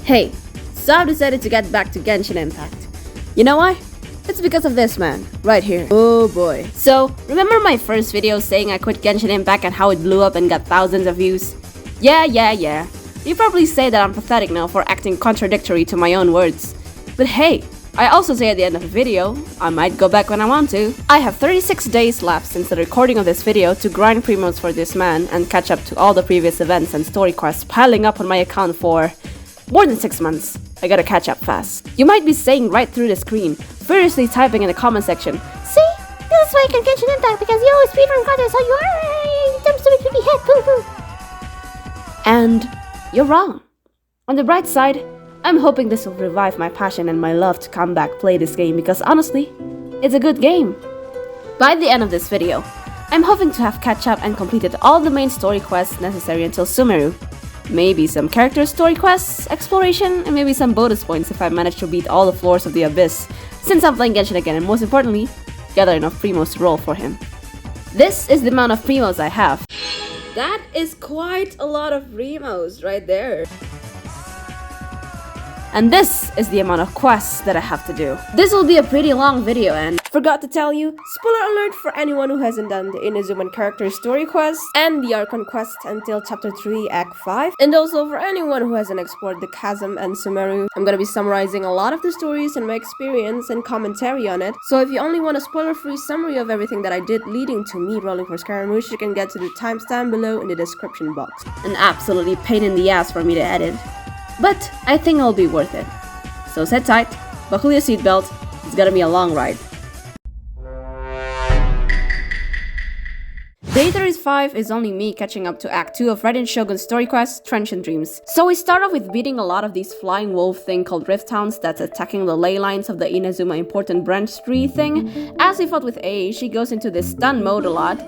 Hey, so I've decided to get back to Genshin Impact. You know why? It's because of this man, right here. Oh boy. So, remember my first video saying I quit Genshin Impact and how it blew up and got thousands of views? Yeah. You probably say that I'm pathetic now for acting contradictory to my own words. But hey, I also say at the end of the video, I might go back when I want to. I have 36 days left since the recording of this video to grind primotes for this man and catch up to all the previous events and story quests piling up on my account for more than 6 months. I gotta catch up fast. You might be saying right through the screen, furiously typing in the comment section, "See? This is why you can Genshin Impact because you always speedrun content so you are dumb stupid baby head poo poo." And you're wrong. On the bright side, I'm hoping this will revive my passion and my love to come back play this game because honestly, it's a good game. By the end of this video, I'm hoping to have catch up and completed all the main story quests necessary until Sumeru. Maybe some character story quests, exploration, and maybe some bonus points if I manage to beat all the floors of the Abyss, since I'm playing Genshin again and most importantly, gather enough primos to roll for him. This is the amount of primos I have. That is quite a lot of primos right there. And this is the amount of quests that I have to do. This will be a pretty long video and forgot to tell you, spoiler alert for anyone who hasn't done the Inazuma character story quest and the Archon quest until chapter 3 act 5, and also for anyone who hasn't explored the Chasm and Sumeru. I'm gonna be summarizing a lot of the stories and my experience and commentary on it, so if you only want a spoiler-free summary of everything that I did leading to me rolling for Scaramouche, you can get to the timestamp below in the description box. An absolutely pain in the ass for me to edit. But I think it'll be worth it. So sit tight, buckle your seatbelt, it's gonna be a long ride. Day 35 is only me catching up to Act 2 of Raiden Shogun's story quest, Transient Dreams. So we start off with beating a lot of these flying wolf thing called Rift Towns that's attacking the ley lines of the Inazuma important branch tree thing. As we fought with A, she goes into this stun mode a lot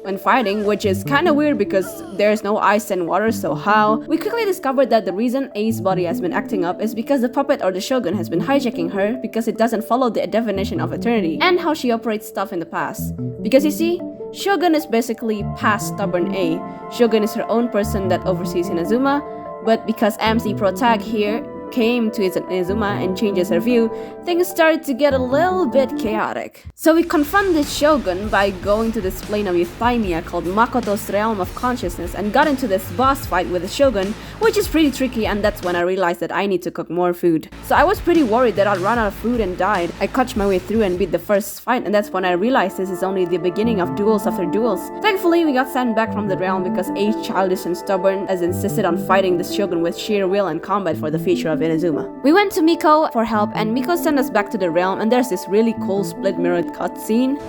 when fighting, which is kinda weird because there's no ice and water, so how? We quickly discovered that the reason A's body has been acting up is because the puppet or the Shogun has been hijacking her because it doesn't follow the definition of eternity and how she operates stuff in the past. Because you see, Shogun is basically past stubborn A. Shogun is her own person that oversees Inazuma, but because MC Protag here came to Inazuma and changes her view, things started to get a little bit chaotic. So we confront this Shogun by going to this plane of Euthymia called Makoto's Realm of Consciousness and got into this boss fight with the Shogun, which is pretty tricky, and that's when I realized that I need to cook more food. So I was pretty worried that I'd run out of food and died. I coached my way through and beat the first fight, and that's when I realized this is only the beginning of duels after duels. Thankfully, we got sent back from the realm because A's childish and stubborn as insisted on fighting the Shogun with sheer will and combat for the future of Inazuma. We went to Miko for help and Miko sent us back to the realm, and there's this really cool split mirrored cutscene.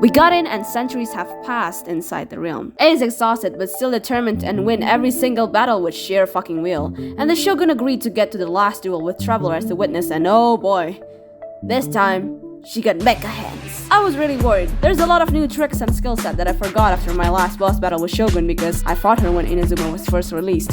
We got in and centuries have passed inside the realm. A is exhausted but still determined and win every single battle with sheer fucking will. And the Shogun agreed to get to the last duel with Traveler as the witness, and oh boy, this time she got mecha hands. I was really worried. There's a lot of new tricks and skill set that I forgot after my last boss battle with Shogun because I fought her when Inazuma was first released.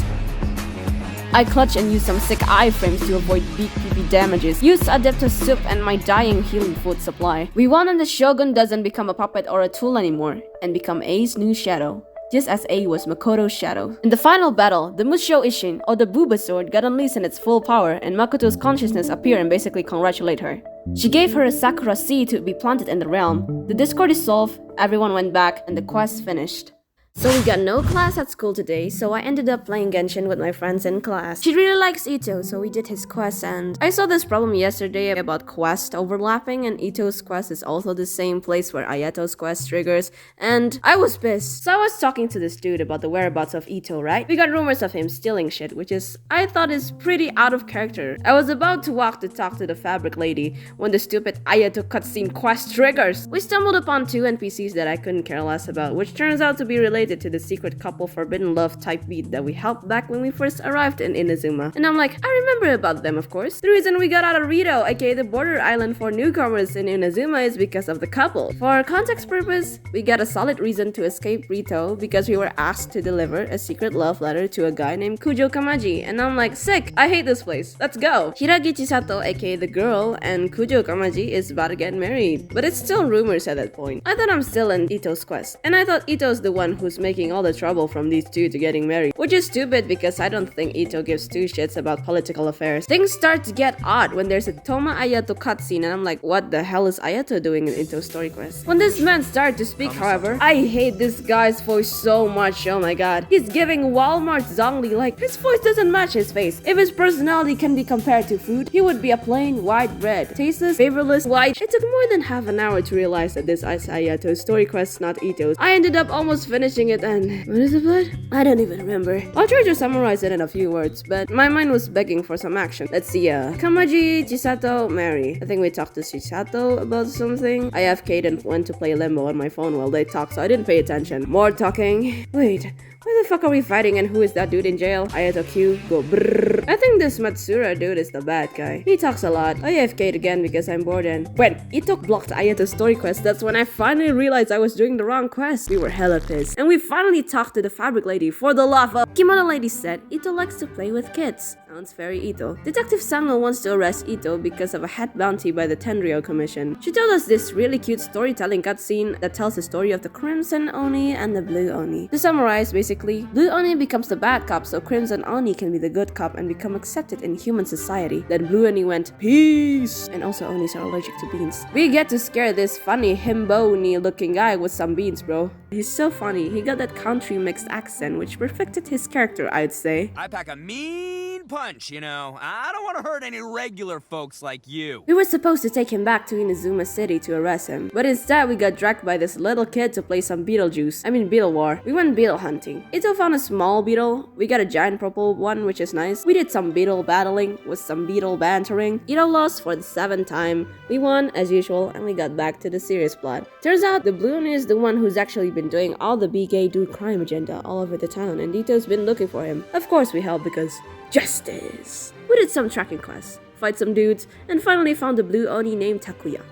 I clutched and used some sick iframes to avoid big PP damages, used Adeptus Soup and my dying healing food supply. We won and the Shogun doesn't become a puppet or a tool anymore, and become A's new shadow, just as A was Makoto's shadow. In the final battle, the Musho Ishin, or the Booba sword, got unleashed in its full power, and Makoto's consciousness appeared and basically congratulate her. She gave her a Sakura seed to be planted in the realm. The discord is solved, everyone went back, and the quest finished. So we got no class at school today, so I ended up playing Genshin with my friends in class. She really likes Ito, so we did his quest, and I saw this problem yesterday about quest overlapping, and Ito's quest is also the same place where Ayato's quest triggers, and I was pissed. So I was talking to this dude about the whereabouts of Ito, right? We got rumors of him stealing shit, which I thought is pretty out of character. I was about to walk to talk to the fabric lady when the stupid Ayato cutscene quest triggers. We stumbled upon 2 NPCs that I couldn't care less about, which turns out to be related to the secret couple Forbidden Love type beat that we helped back when we first arrived in Inazuma. And I'm like, I remember about them, of course. The reason we got out of Rito, aka the border island for newcomers in Inazuma, is because of the couple. For context purpose, we got a solid reason to escape Rito because we were asked to deliver a secret love letter to a guy named Kujo Kamaji. And I'm like, sick, I hate this place, let's go. Hiragi Chisato, aka the girl, and Kujo Kamaji is about to get married. But it's still rumors at that point. I thought I'm still in Ito's quest, and I thought Ito's the one who's who's making all the trouble from these two to getting married. Which is stupid because I don't think Ito gives two shits about political affairs. Things start to get odd when there's a Toma Ayato cutscene and I'm like, what the hell is Ayato doing in Ito's story quest? When this man started to speak, however, I hate this guy's voice so much, oh my god. He's giving Walmart Zhongli, like, his voice doesn't match his face. If his personality can be compared to food, he would be a plain white bread. Tasteless, flavorless, white. It took more than half an hour to realize that this is Ayato's story quest, not Ito's. I ended up almost finishing it and... what is the blood? I don't even remember. I'll try to summarize it in a few words, but my mind was begging for some action. Let's see, Kamaji, Chisato, Mary. I think we talked to Chisato about something. I AFK'd and went to play Limbo on my phone while they talked, so I didn't pay attention. More talking. Wait. Why the fuck are we fighting and who is that dude in jail? Ayato Q, go brrrr. I think this Matsura dude is the bad guy. He talks a lot. I AFK'd again because I'm bored and... when Ito blocked Ayato's story quest, that's when I finally realized I was doing the wrong quest. We were hella pissed. And we finally talked to the fabric lady. For the love of... Kimono lady said Ito likes to play with kids. Sounds very Ito. Detective Sango wants to arrest Ito because of a head bounty by the Tenryo Commission. She told us this really cute storytelling cutscene that tells the story of the Crimson Oni and the Blue Oni. To summarize, basically, Blue Oni becomes the bad cop so Crimson Oni can be the good cop and become accepted in human society. Then Blue Oni went, peace! And also Onis are allergic to beans. We get to scare this funny himbo-ni looking guy with some beans, bro. He's so funny. He got that country mixed accent which perfected his character, I'd say. I pack a mean punch, you know. I don't want to hurt any regular folks like you. We were supposed to take him back to Inazuma City to arrest him, but instead we got dragged by this little kid to play some Beetle War. We went beetle hunting. Ito found a small beetle. We got a giant purple one, which is nice. We did some beetle battling with some beetle bantering. Ito lost for the 7th time. We won as usual and we got back to the serious plot. Turns out the Blue Oni is the one who's actually been doing all the be gay do crime agenda all over the town and Ito's been looking for him. Of course we helped because justice. We did some tracking quests, fight some dudes, and finally found a Blue Oni named Takuya.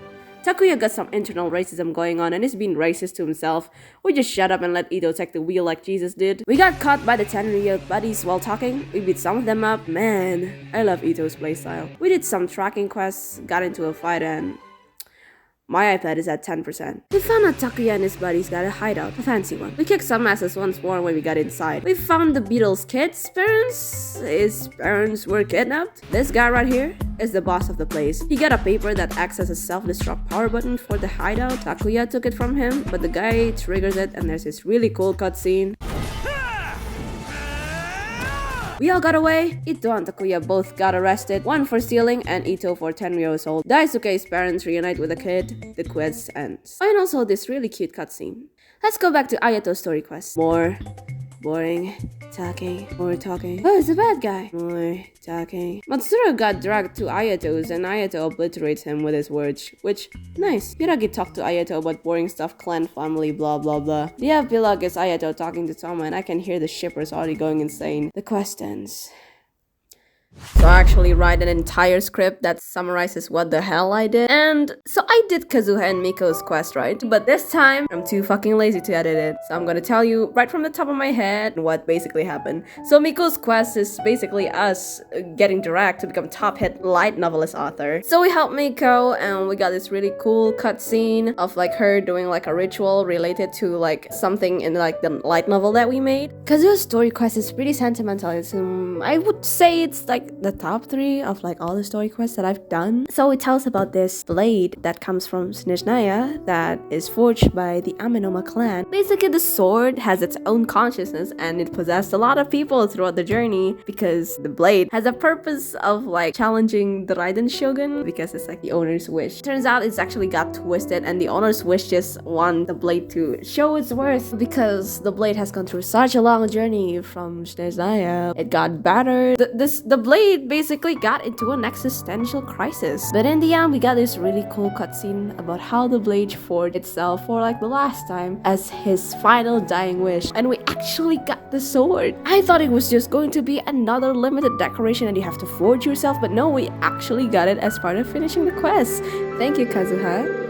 Takuya got some internal racism going on and is being racist to himself. We just shut up and let Ito take the wheel like Jesus did. We got caught by the Tenryo buddies while talking. We beat some of them up. Man, I love Ito's playstyle. We did some tracking quests, got into a fight and... my iPad is at 10%. We found out Takuya and his buddies got a hideout, a fancy one. We kicked some asses once more when we got inside. We found the Beatles' kids' parents. His parents were kidnapped. This guy right here is the boss of the place. He got a paper that acts as a self-destruct power button for the hideout. Takuya took it from him, but the guy triggers it and there's this really cool cutscene. We all got away. Ito and Takuya both got arrested, one for stealing and Ito for 10 years old. Daisuke's parents reunite with the kid. The quest ends. And also this really cute cutscene. Let's go back to Ayato's story quest. More boring talking. More talking. Oh, it's a bad guy. More talking. Matsura got dragged to Ayato's and Ayato obliterates him with his words, which, nice. Hiragi talked to Ayato about boring stuff, clan, family, blah blah blah. The epilogue is Ayato talking to Toma and I can hear the shippers already going insane. The quest ends. So I actually write an entire script that summarizes what the hell I did. And so I did Kazuha and Miko's quest, right? But this time, I'm too fucking lazy to edit it. So I'm gonna tell you right from the top of my head what basically happened. So Miko's quest is basically us getting dragged to become top hit light novelist author. So we helped Miko and we got this really cool cutscene of like her doing like a ritual related to like something in like the light novel that we made. Kazuha's story quest is pretty sentimental. I would say it's like the top 3 of like all the story quests that I've done. So it tells about this blade that comes from Snezhnaya that is forged by the Amenoma clan. Basically the sword has its own consciousness and it possessed a lot of people throughout the journey because the blade has a purpose of like challenging the Raiden Shogun because it's like the owner's wish. Turns out it's actually got twisted and the owner's wish just want the blade to show its worth because the blade has gone through such a long journey from Snezhnaya. It got battered. The blade basically got into an existential crisis. But in the end, we got this really cool cutscene about how the blade forged itself for like the last time as his final dying wish. And we actually got the sword. I thought it was just going to be another limited decoration and you have to forge yourself, but no, we actually got it as part of finishing the quest. Thank you, Kazuha.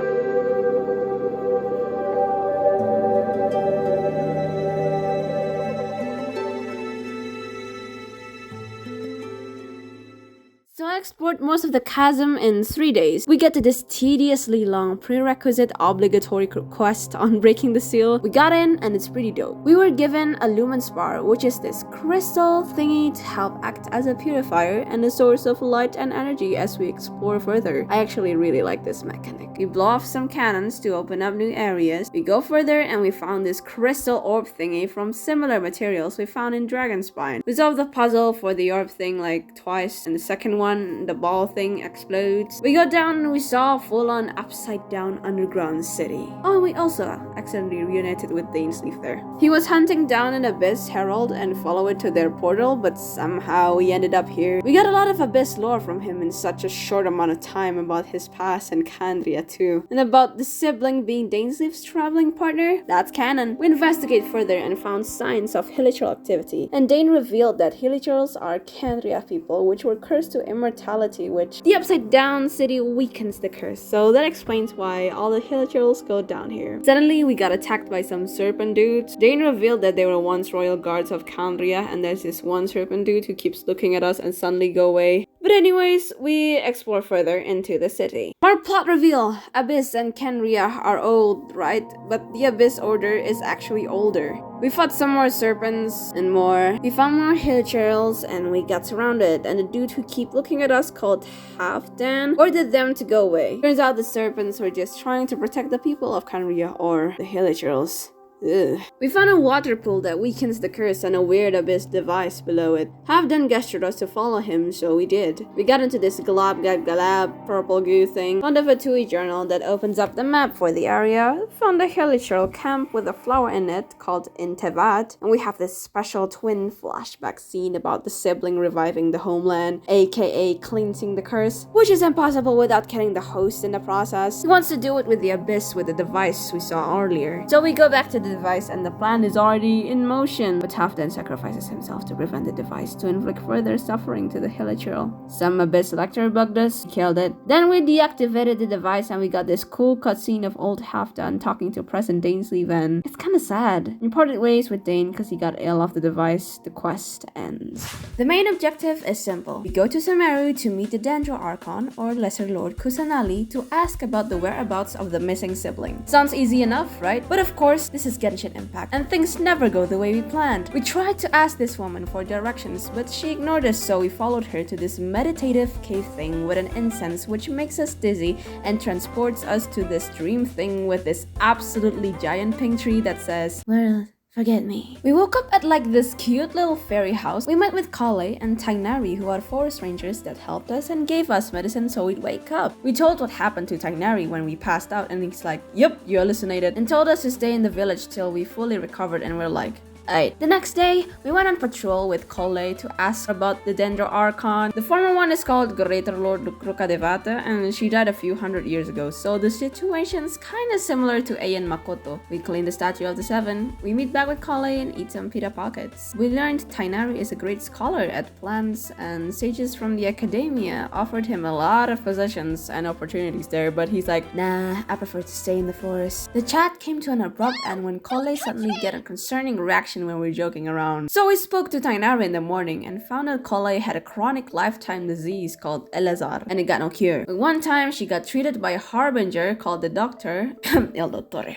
So I explored most of the chasm in 3 days. We get to this tediously long prerequisite obligatory quest on breaking the seal. We got in and it's pretty dope. We were given a lumen spar, which is this crystal thingy to help act as a purifier and a source of light and energy as we explore further. I actually really like this mechanic. We blow off some cannons to open up new areas. We go further and we found this crystal orb thingy from similar materials we found in Dragonspine. We solved the puzzle for the orb thing like twice, and the second one, the ball thing, explodes. We go down and we saw a full-on upside-down underground city. Oh, and we also accidentally reunited with Dainsleif there. He was hunting down an Abyss Herald and followed it to their portal, but somehow he ended up here. We got a lot of Abyss lore from him in such a short amount of time about his past and Candria too. And about the sibling being Dainsleif's traveling partner, that's canon. We investigate further and found signs of hilichurl activity, and Dane revealed that hilichurls are Candria people which were cursed to immortality, which the upside down city weakens the curse, so that explains why all the hilichurls go down here. Suddenly we got attacked by some serpent dudes. Dane revealed that they were once royal guards of Candria, and there's this one serpent dude who keeps looking at us and suddenly go away. But anyways, we explore further into the city. More plot reveal. Abyss and Candria are old, right? But the Abyss Order is actually older. We fought some more serpents and more. We found more hilichurls and we got surrounded, and the dude who keep looking at us called Halfdan ordered them to go away. Turns out the serpents were just trying to protect the people of Candria, or the hilichurls. Ugh. We found a water pool that weakens the curse and a weird abyss device below it. Halfdan gestured us to follow him, so we did. We got into this galab purple goo thing, found a Vatui journal that opens up the map for the area, found a hilichurl camp with a flower in it called Intevat, and we have this special twin flashback scene about the sibling reviving the homeland, aka cleansing the curse, which is impossible without killing the host in the process. He wants to do it with the abyss with the device we saw earlier. So we go back to the device and the plan is already in motion, but Halfdan sacrifices himself to prevent the device to inflict further suffering to the hilichurl. Some abyss lecture bugged us, killed it. Then we deactivated the device and we got this cool cutscene of old Halfdan talking to present Dainsleif, and it's kinda sad. We parted ways with Dane because he got ill off the device. The quest ends. The main objective is simple. We go to Sumeru to meet the Dendro Archon, or Lesser Lord Kusanali, to ask about the whereabouts of the missing sibling. Sounds easy enough, right? But of course, this is Genshin Impact, and things never go the way we planned. We tried to ask this woman for directions, but she ignored us, so we followed her to this meditative cave thing with an incense which makes us dizzy and transports us to this dream thing with this absolutely giant pink tree that says, "World, forget me." We woke up at like this cute little fairy house. We met with Kale and Tainari, who are forest rangers that helped us and gave us medicine so we'd wake up. We told what happened to Tainari when we passed out, and he's like, "Yep, you hallucinated," and told us to stay in the village till we fully recovered, and we're like, Alright. The next day, we went on patrol with Kole to ask about the Dendro Archon. The former one is called Greater Lord Krukadevata, and she died a few hundred years ago, so the situation's kinda similar to Ayan Makoto. We clean the statue of the Seven, we meet back with Kale and eat some pita pockets. We learned Tainari is a great scholar at plants, and sages from the academia offered him a lot of positions and opportunities there, but he's like, nah, I prefer to stay in the forest. The chat came to an abrupt end when Kole suddenly get a concerning reaction when we were joking around. So we spoke to Tainari in the morning and found out Kole had a chronic lifetime disease called Elazar, and it got no cure. But one time she got treated by a harbinger called the Doctor, El Dottore,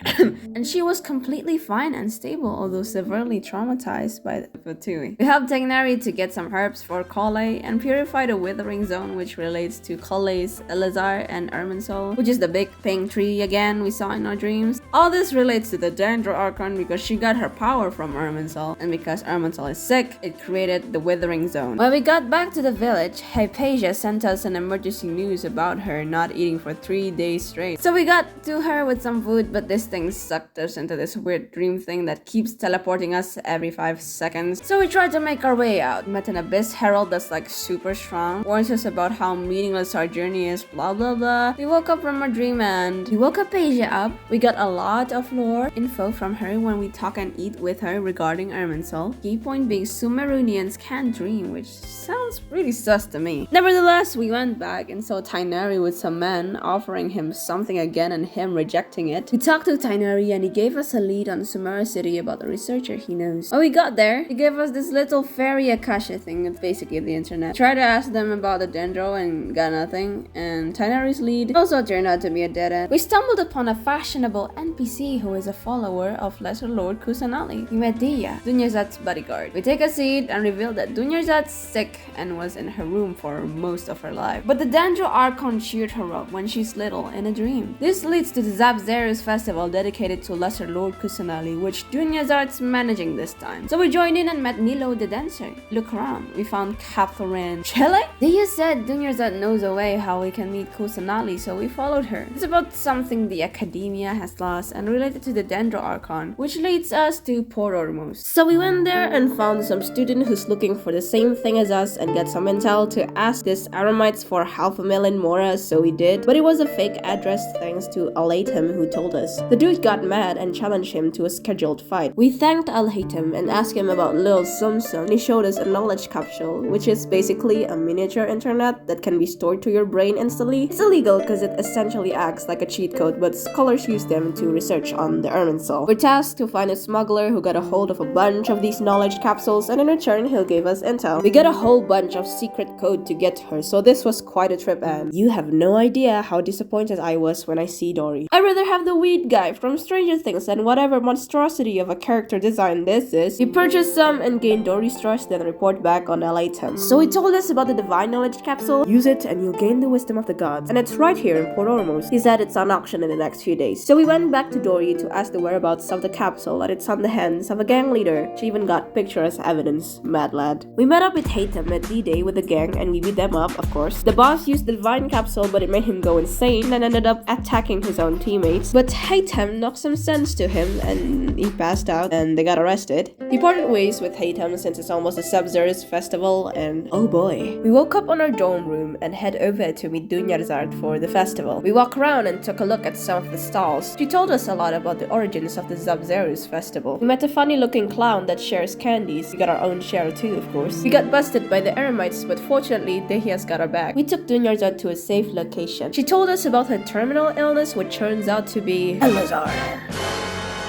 and she was completely fine and stable, although severely traumatized by the Fatui. We helped Tainari to get some herbs for Kole and purify the Withering Zone, which relates to Kole's Elazar and Irminsul, which is the big pink tree again we saw in our dreams. All this relates to the Dendro Archon because she got her power from Irminsul, and because Irminsul is sick, it created the Withering Zone. When we got back to the village, Hypatia sent us an emergency news about her not eating for 3 days straight. So we got to her with some food, but this thing sucked us into this weird dream thing that keeps teleporting us every 5 seconds. So we tried to make our way out. Met an Abyss Herald that's like super strong, warns us about how meaningless our journey is, blah blah blah. We woke up from our dream and we woke Hypatia up. We got a lot of lore info from her when we talk and eat with her regarding Irminsul. Key point being Sumerunians can't dream, which sounds pretty sus to me. Nevertheless, we went back and saw Tainari with some men offering him something again and him rejecting it. We talked to Tainari and he gave us a lead on Sumeru City about a researcher he knows. When we got there, he gave us this little fairy Akasha thing. It's basically the internet. Tried to ask them about the dendro and got nothing, and Tainari's lead also turned out to be a dead end. We stumbled upon a fashionable NPC who is a follower of Lesser Lord Kusanali. We met Dia, Dunyarzad's bodyguard. We take a seat and reveal that Dunyarzad's sick and was in her room for most of her life. But the Dendro Archon cheered her up when she's little in a dream. This leads to the Zabzerus festival dedicated to Lesser Lord Kusanali, which Dunyarzad's managing this time. So we joined in and met Nilo the dancer. Look around, we found Catherine chilling. Dia said Dunyarzad knows a way how we can meet Kusanali, so we followed her. It's about something the Academia has lost and related to the Dendro Archon, which leads us to Port Ormuz. So we went there and found some student who's looking for the same thing as us and get some intel to ask this Aramites for 500,000 moras, so we did. But it was a fake address thanks to Al-Haytham who told us. The dude got mad and challenged him to a scheduled fight. We thanked Al-Haytham and asked him about Lil Sumsum, and he showed us a knowledge capsule, which is basically a miniature internet that can be stored to your brain instantly. It's illegal because it essentially acts like a cheat code, but scholars use them to research on the Irminsul. We're tasked to find a smuggler who got a hold of a bunch of these knowledge capsules, and in return he'll give us intel. We get a whole bunch of secret code to get to her, so this was quite a trip, and you have no idea how disappointed I was when I see Dory. I'd rather have the weed guy from Stranger Things than whatever monstrosity of a character design this is. We purchased some and gained Dory's trust, then report back on L810. So he told us about the divine knowledge capsule. Use it and you'll gain the wisdom of the gods, and it's right here in Port Ormuz. He said it's on auction in the next few days. So we went back to Dory to ask the whereabouts of the capsule, and it's on the hands of a gang leader. She even got picture as evidence. Mad lad. We met up with Haytham at D-Day with the gang and we beat them up, of course. The boss used the divine capsule, but it made him go insane and ended up attacking his own teammates. But Haytham knocked some sense to him and he passed out and they got arrested. We parted ways with Haytham since it's almost a Sub-Zerus festival, and oh boy. We woke up on our dorm room and head over to meet Dunyarzad for the festival. We walked around and took a look at some of the stalls. She told us a lot about the origins of the Sub-Zerus festival. We met a funny looking clown that shares candies. We got our own share too, of course. We got busted by the Eremites, but fortunately Dehia's got our back. We took Dunyarzad to a safe location. She told us about her terminal illness, which turns out to be Elazar.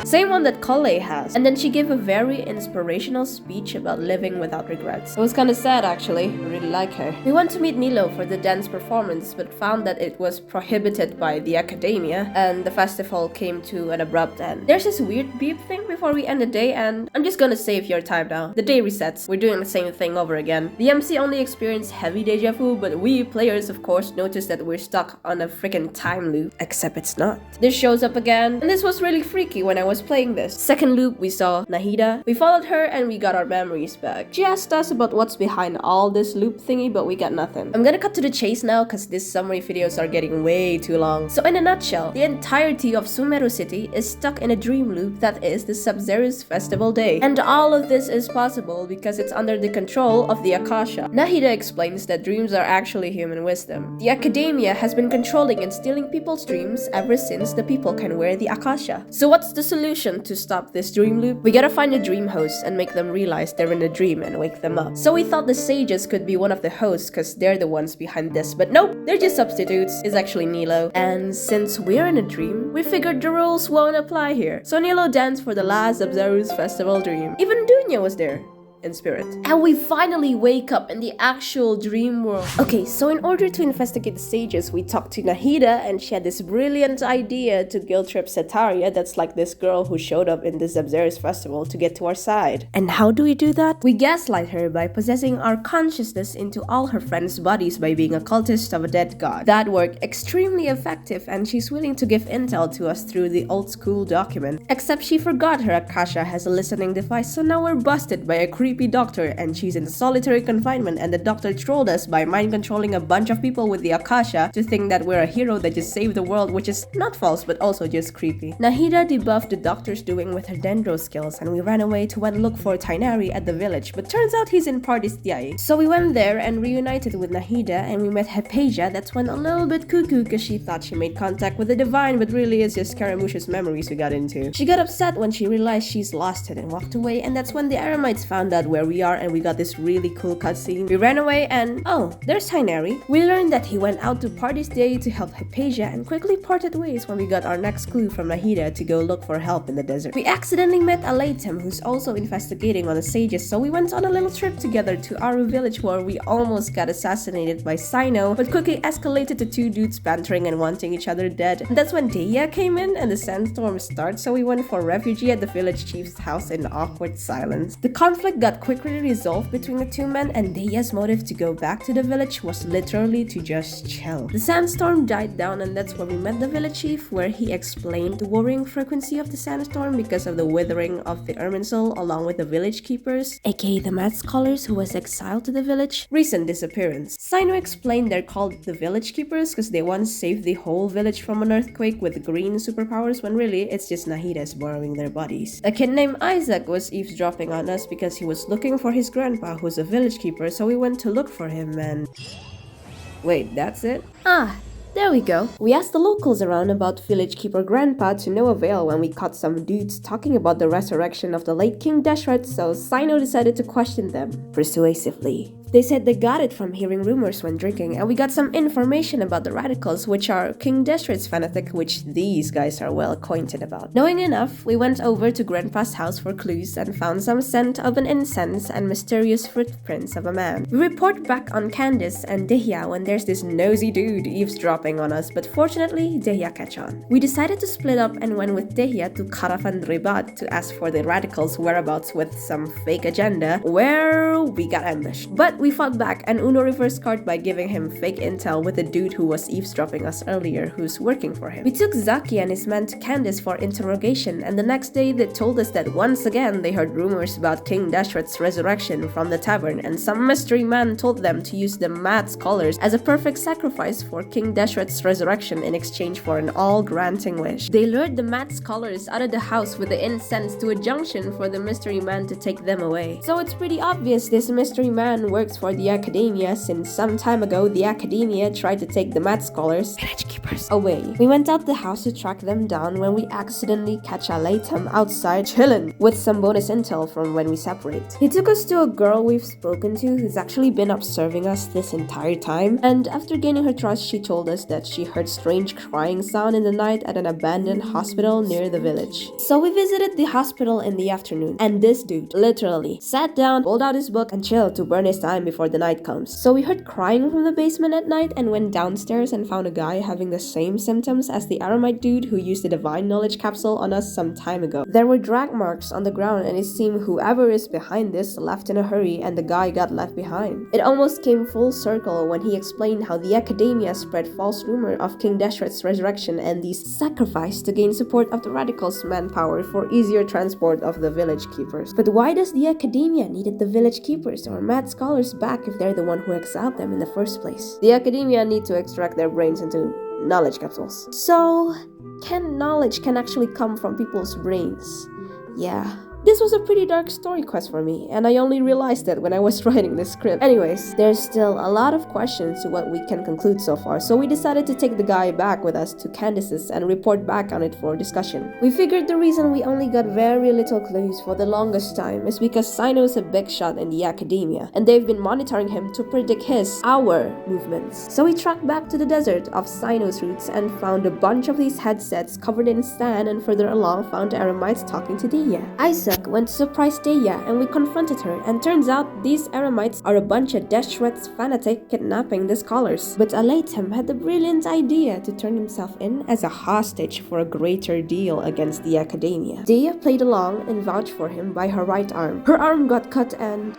Same one that Kale has. And then she gave a very inspirational speech about living without regrets. It was kinda sad actually. I really like her. We went to meet Nilo for the dance performance, but found that it was prohibited by the Academia, and the festival came to an abrupt end. There's this weird beep thing before we end the day, and I'm just gonna save your time now. The day resets. We're doing the same thing over again. The MC only experienced heavy deja vu, but we players of course noticed that we're stuck on a freaking time loop. Except it's not. This shows up again, and this was really freaky when I was playing this. Second loop, we saw Nahida. We followed her and we got our memories back. She asked us about what's behind all this loop thingy, but we got nothing. I'm gonna cut to the chase now because these summary videos are getting way too long. So in a nutshell, the entirety of Sumeru City is stuck in a dream loop that is the Sub-Zerus Festival Day. And all of this is possible because it's under the control of the Akasha. Nahida explains that dreams are actually human wisdom. The Academia has been controlling and stealing people's dreams ever since the people can wear the Akasha. So what's the solution to stop this dream loop? We gotta find a dream host and make them realize they're in a dream and wake them up. So we thought the sages could be one of the hosts because they're the ones behind this, but nope, they're just substitutes. It's actually Nilo. And since we're in a dream, we figured the rules won't apply here. So Nilo danced for the last Sub-Zerus festival dream. Even Dunya was there. In spirit. And we finally wake up in the actual dream world. Okay, so in order to investigate the sages, we talked to Nahida and she had this brilliant idea to guilt trip Setaria, that's like this girl who showed up in the Sub-Zerus festival, to get to our side. And how do we do that? We gaslight her by possessing our consciousness into all her friends' bodies by being a cultist of a dead god. That worked extremely effective and she's willing to give intel to us through the old school document. Except she forgot her Akasha has a listening device, so now we're busted by a creepy creepy doctor, and she's in solitary confinement, and the doctor trolled us by mind controlling a bunch of people with the Akasha to think that we're a hero that just saved the world, which is not false but also just creepy. Nahida debuffed the doctor's doing with her dendro skills, and we ran away to went look for Tainari at the village, but turns out he's in Pardistiai. So we went there and reunited with Nahida, and we met Hypatia. That's when a little bit cuckoo because she thought she made contact with the divine, but really it's just Scaramouche's memories we got into. She got upset when she realized she's lost it and walked away, and that's when the Aramites found out where we are, and we got this really cool cutscene. We ran away and oh, there's Tainari. We learned that he went out to Pardistiai to help Hypatia and quickly parted ways when we got our next clue from Nahida to go look for help in the desert. We accidentally met Alatem, who's also investigating on the sages, so we went on a little trip together to Aru village where we almost got assassinated by Sino, but quickly escalated to two dudes bantering and wanting each other dead. And that's when Deia came in and the sandstorm started, so we went for refugee at the village chief's house in awkward silence. The conflict got quickly resolved between the two men, and Deia's motive to go back to the village was literally to just chill. The sandstorm died down, and that's when we met the village chief, where he explained the worrying frequency of the sandstorm because of the withering of the Irminsul along with the village keepers, aka the mad scholars who was exiled to the village, recent disappearance. Sino explained they're called the village keepers because they once saved the whole village from an earthquake with green superpowers, when really it's just Nahida's borrowing their bodies. A kid named Isaac was eavesdropping on us because he was looking for his grandpa who's a village keeper, so we went to look for him and... Wait, that's it? There we go. We asked the locals around about village keeper grandpa to no avail when we caught some dudes talking about the resurrection of the late King Deshret, so Sino decided to question them persuasively. They said they got it from hearing rumors when drinking, and we got some information about the radicals, which are King Deshret's fanatic, which these guys are well acquainted about. Knowing enough, we went over to Grandpa's house for clues and found some scent of an incense and mysterious footprints of a man. We report back on Candice and Dehya when there's this nosy dude eavesdropping on us, but fortunately, Dehya catch on. We decided to split up and went with Dehya to Karafan Ribat to ask for the radicals' whereabouts with some fake agenda, where we got ambushed. But we fought back, and Uno reversed card by giving him fake intel with the dude who was eavesdropping us earlier who's working for him. We took Zaki and his man to Candice for interrogation, and the next day they told us that once again they heard rumors about King Deshret's resurrection from the tavern, and some mystery man told them to use the mad scholars as a perfect sacrifice for King Deshret's resurrection in exchange for an all-granting wish. They lured the mad scholars out of the house with the incense to a junction for the mystery man to take them away. So it's pretty obvious this mystery man works for the academia, since some time ago the academia tried to take the mad scholars, village keepers, away. We went out the house to track them down when we accidentally catch Alatem outside chillin' with some bonus intel from when we separate. He took us to a girl we've spoken to who's actually been observing us this entire time, and after gaining her trust she told us that she heard strange crying sound in the night at an abandoned hospital near the village. So we visited the hospital in the afternoon, and this dude literally sat down, pulled out his book, and chilled to burn his time before the night comes. So we heard crying from the basement at night and went downstairs and found a guy having the same symptoms as the Aramite dude who used the divine knowledge capsule on us some time ago. There were drag marks on the ground, and it seemed whoever is behind this left in a hurry and the guy got left behind. It almost came full circle when he explained how the academia spread false rumor of King Deshret's resurrection and these sacrifice to gain support of the radicals' manpower for easier transport of the village keepers. But why does the academia needed the village keepers or mad scholars back if they're the one who exiled them in the first place? The academia need to extract their brains into knowledge capsules. So, knowledge can actually come from people's brains. Yeah. This was a pretty dark story quest for me, and I only realized that when I was writing this script. Anyways, there's still a lot of questions to what we can conclude so far, so we decided to take the guy back with us to Candice's and report back on it for discussion. We figured the reason we only got very little clues for the longest time is because Sino's a big shot in the academia, and they've been monitoring him to predict our movements. So we tracked back to the desert of Sino's roots and found a bunch of these headsets covered in sand, and further along found Aramites talking to Dia. Isaac went to surprise Deia, and we confronted her, and turns out these Aramites are a bunch of Deshret's fanatic kidnapping the scholars. But Alatem had the brilliant idea to turn himself in as a hostage for a greater deal against the academia. Deia played along and vouched for him by her right arm. Her arm got cut and...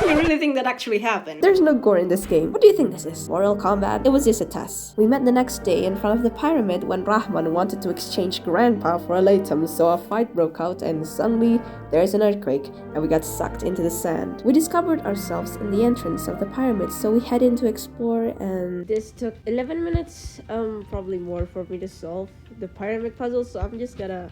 you really think that actually happened? There's no gore in this game. What do you think this is? Mortal Kombat? It was just a test. We met the next day in front of the pyramid when Rahman wanted to exchange Grandpa for a Latham, so a fight broke out and suddenly there's an earthquake and we got sucked into the sand. We discovered ourselves in the entrance of the pyramid, so we head in to explore, and this took 11 minutes, probably more for me to solve the pyramid puzzle, so I'm just gonna...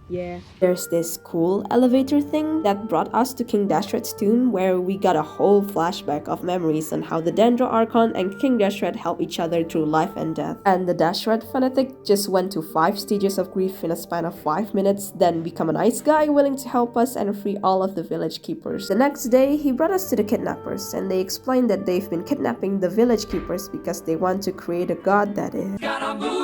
yeah. There's this cool elevator thing that brought us to King Dashret's tomb, where we got a whole flashback of memories on how the Dendro Archon and King Dashret help each other through life and death. And the Dashret fanatic just went to 5 stages of grief in a span of 5 minutes, then become a nice guy willing to help us and free all of the village keepers. The next day, he brought us to the kidnappers, and they explained that they've been kidnapping the village keepers because they want to create a god that is...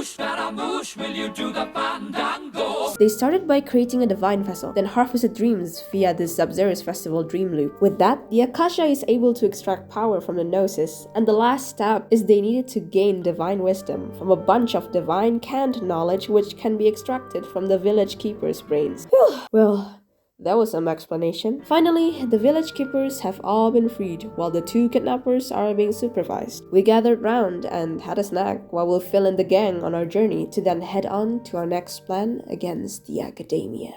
Scaramouche, will you do the fandango? They started by creating a divine vessel, then harvested dreams via the Sub-Zero's festival dream loop. With that, the Akasha is able to extract power from the Gnosis, and the last step is they needed to gain divine wisdom from a bunch of divine canned knowledge which can be extracted from the village keepers' brains. Whew. Well, that was some explanation. Finally, the village keepers have all been freed, while the 2 kidnappers are being supervised. We gathered round and had a snack while we'll fill in the gang on our journey to then head on to our next plan against the Academia.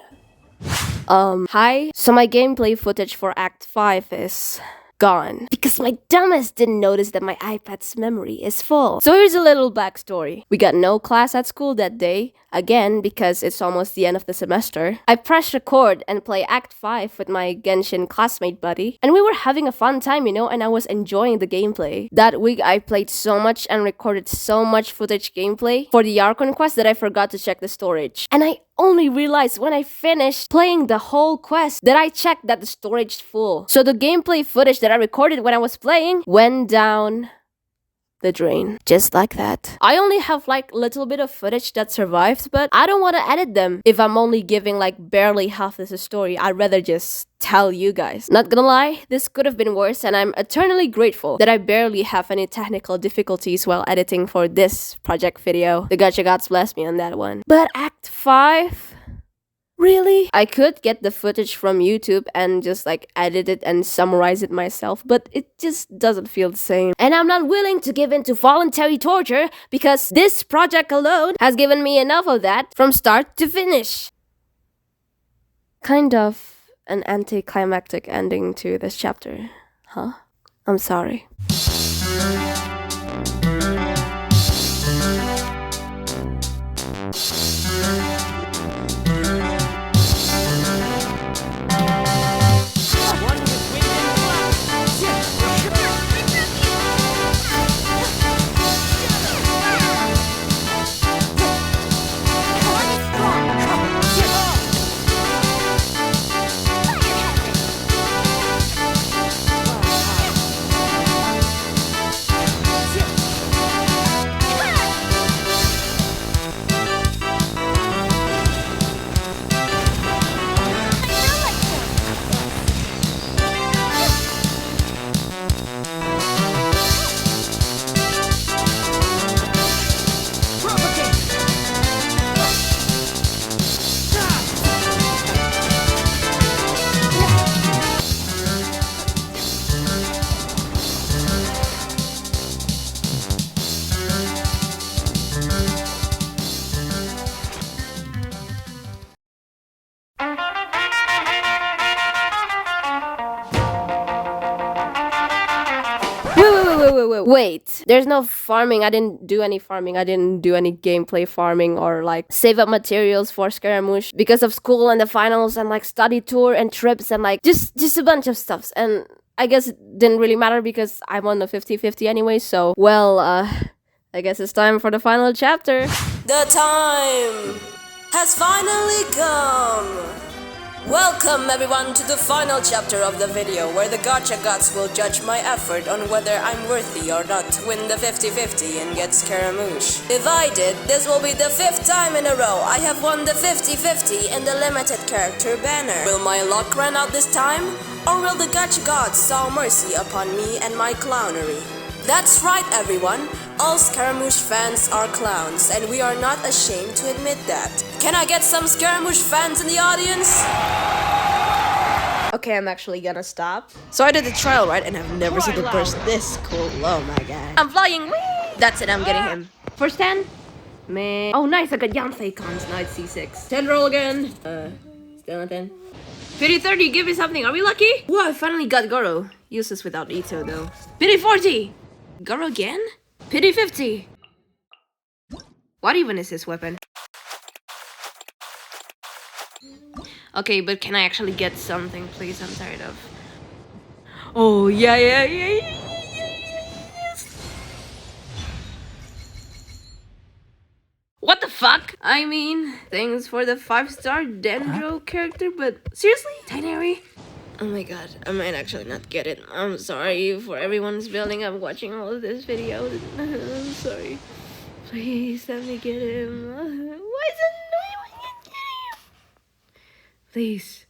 Hi. So my gameplay footage for Act 5 is... gone. Because my dumbass didn't notice that my iPad's memory is full. So here's a little backstory. We got no class at school that day, again because it's almost the end of the semester. I pressed record and play Act 5 with my Genshin classmate buddy, and we were having a fun time, you know, and I was enjoying the gameplay. That week I played so much and recorded so much footage gameplay for the Yarkon quest that I forgot to check the storage. And I only realized when I finished playing the whole quest that I checked that the storage is full. So the gameplay footage that I recorded when I was playing went down the drain. Just like that. I only have like a little bit of footage that survived, but I don't want to edit them if I'm only giving like barely half as a story. I'd rather just tell you guys. Not gonna lie, this could have been worse, and I'm eternally grateful that I barely have any technical difficulties while editing for this project video. The gacha gods bless me on that one. But Act 5? Really? I could get the footage from YouTube and just like edit it and summarize it myself, but it just doesn't feel the same. And I'm not willing to give in to voluntary torture because this project alone has given me enough of that from start to finish. Kind of an anticlimactic ending to this chapter, huh? I'm sorry. Wait, there's no farming. I didn't do any farming. I didn't do any gameplay farming or like save up materials for Scaramouche because of school and the finals and like study tour and trips and like just a bunch of stuffs. And I guess it didn't really matter because I'm on the 50-50 anyway. So, well, I guess it's time for the final chapter. The time has finally come. Welcome everyone to the final chapter of the video where the gacha gods will judge my effort on whether I'm worthy or not to win the 50-50 and get Scaramouche. If I did, this will be the 5th time in a row I have won the 50-50 in the limited character banner. Will my luck run out this time? Or will the gacha gods show mercy upon me and my clownery? That's right everyone, all Scaramouche fans are clowns and we are not ashamed to admit that. Can I get some Scaramouche fans in the audience? Okay, I'm actually gonna stop. So I did the trial, right? And I've never seen a burst this cool. Oh my god. I'm flying! Whee! That's it, I'm getting him. First 10? Man. Oh, nice. I got Yansei cons. Now it's C6. 10 roll again. Still not 10. Pity 30. Give me something. Are we lucky? Whoa, I finally got Goro. Useless without Ito, though. Pity 40. Goro again? Pity 50. What even is this weapon? Okay, but can I actually get something, please? I'm tired of... Oh, yeah. What the fuck? I mean, thanks for the 5-star Dendro character, but seriously? Tinary? Oh my god, I might actually not get it. I'm sorry for everyone's building up watching all of this video. I'm sorry. Please let me get him. Why is it annoying when you get him? Please.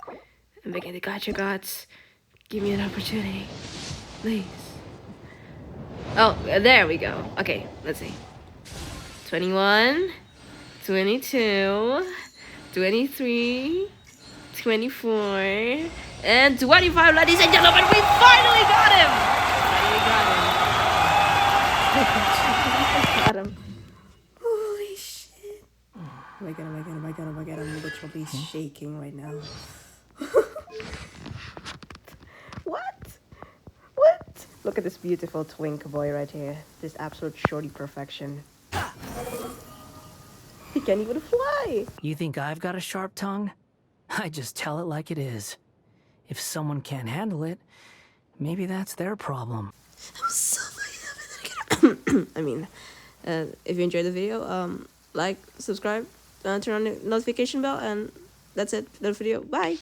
I'm begging the gacha gods. Give me an opportunity. Please. Oh, there we go. Okay, let's see. 21, 22, 23, 24, and 25, ladies and gentlemen, we finally got him! Got him. Holy shit. Oh my god, I'm literally shaking right now. What? Look at this beautiful twink boy right here. This absolute shorty perfection. He can't even fly! You think I've got a sharp tongue? I just tell it like it is. If someone can't handle it, maybe that's their problem. I'm so fucking I mean, if you enjoyed the video, like, subscribe, turn on the notification bell, and that's it for the video. Bye!